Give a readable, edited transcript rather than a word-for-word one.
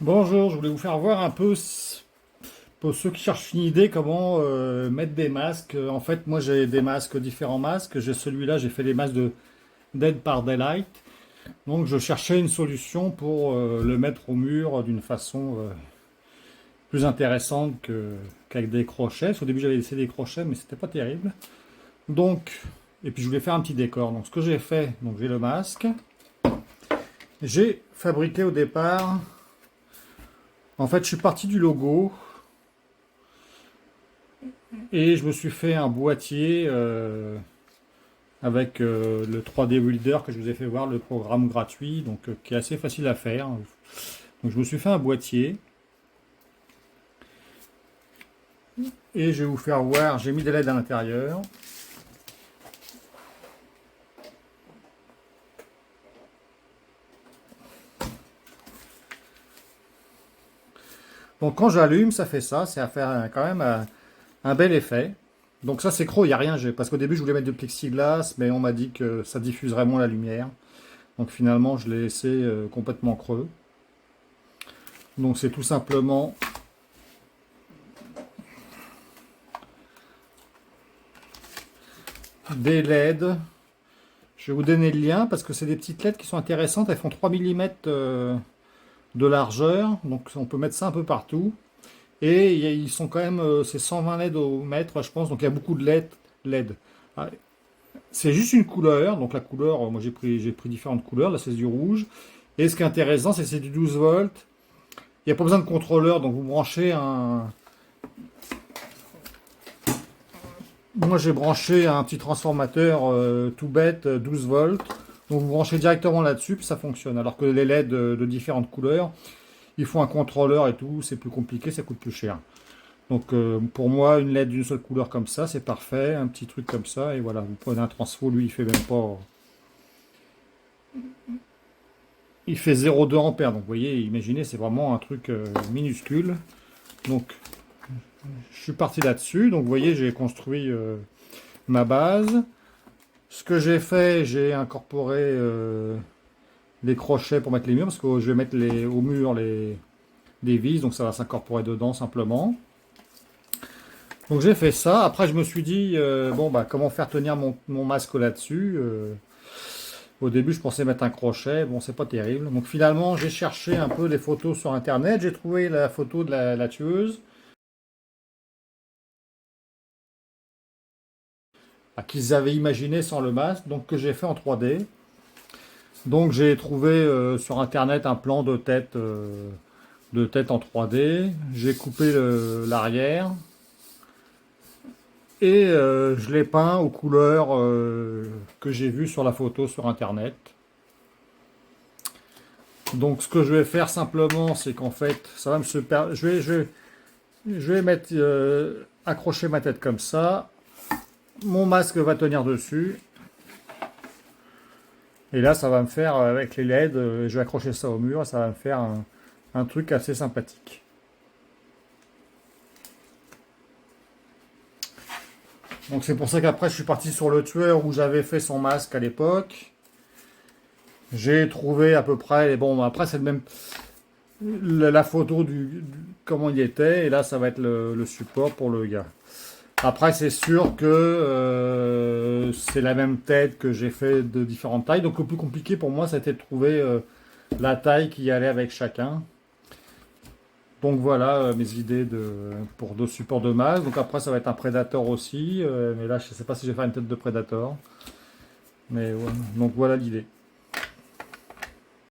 Bonjour, je voulais vous faire voir un peu, pour ceux qui cherchent une idée, comment mettre des masques. En fait, moi j'ai des masques, différents masques. J'ai celui-là, j'ai fait des masques de Dead par Daylight. Donc je cherchais une solution pour le mettre au mur d'une façon plus intéressante qu'avec des crochets. Parce qu'au début j'avais essayé des crochets, mais c'était pas terrible. Donc, et puis je voulais faire un petit décor. Donc ce que j'ai fait, donc j'ai le masque. J'ai fabriqué au départ, en fait je suis parti du logo. Et je me suis fait un boîtier avec le 3D Builder que je vous ai fait voir, le programme gratuit, donc qui est assez facile à faire. Donc je me suis fait un boîtier et je vais vous faire voir, j'ai mis des LED à l'intérieur. Donc quand j'allume, ça fait ça, c'est à faire quand même un bel effet. Donc ça c'est creux, il n'y a rien, parce qu'au début je voulais mettre du plexiglas, mais on m'a dit que ça diffuserait moins la lumière. Donc finalement je l'ai laissé complètement creux. Donc c'est tout simplement des LED. Je vais vous donner le lien parce que c'est des petites LED qui sont intéressantes. Elles font 3 mm de largeur. Donc on peut mettre ça un peu partout. Et ils sont quand même, c'est 120 LED au mètre, je pense. Donc il y a beaucoup de LED. Ah, c'est juste une couleur. Donc la couleur, moi j'ai pris différentes couleurs. Là c'est du rouge. Et ce qui est intéressant, c'est que c'est du 12 volts. Il n'y a pas besoin de contrôleur. Donc vous branchez un. Moi j'ai branché un petit transformateur tout bête, 12 volts. Donc vous branchez directement là-dessus, puis ça fonctionne. Alors que les LED de différentes couleurs, il faut un contrôleur et tout, c'est plus compliqué, ça coûte plus cher. Donc pour moi, une LED d'une seule couleur comme ça, c'est parfait. Un petit truc comme ça, et voilà, vous prenez un transfo, lui il fait même pas. Il fait 0,2 ampères. Donc vous voyez, imaginez, c'est vraiment un truc minuscule. Donc je suis parti là-dessus. Donc vous voyez, j'ai construit ma base. Ce que j'ai fait, j'ai incorporé les crochets pour mettre les murs, parce que je vais mettre au mur des vis, donc ça va s'incorporer dedans simplement. Donc j'ai fait ça. Après, je me suis dit, bon, bah, comment faire tenir mon masque là-dessus. Au début, je pensais mettre un crochet. Bon, c'est pas terrible. Donc finalement, j'ai cherché un peu les photos sur Internet. J'ai trouvé la photo de la tueuse, qu'ils avaient imaginé sans le masque, donc que j'ai fait en 3D. Donc j'ai trouvé sur Internet un plan de tête en 3D. J'ai coupé l'arrière. Et je l'ai peint aux couleurs que j'ai vues sur la photo sur internet. Donc ce que je vais faire simplement, c'est qu'en fait, ça va me se per- je vais mettre accrocher ma tête comme ça. Mon masque va tenir dessus. Et là, ça va me faire avec les LED, je vais accrocher ça au mur, ça va me faire un truc assez sympathique. Donc c'est pour ça qu'après je suis parti sur le tueur où j'avais fait son masque à l'époque. J'ai trouvé à peu près, bon après c'est le même, la photo comment il était, et là ça va être le support pour le gars. Après c'est sûr que c'est la même tête que j'ai fait de différentes tailles, donc le plus compliqué pour moi c'était de trouver la taille qui allait avec chacun. Donc voilà mes idées pour deux supports de masse. Donc après ça va être un Predator aussi, mais là je sais pas si je vais faire une tête de Predator. Mais ouais, donc voilà l'idée.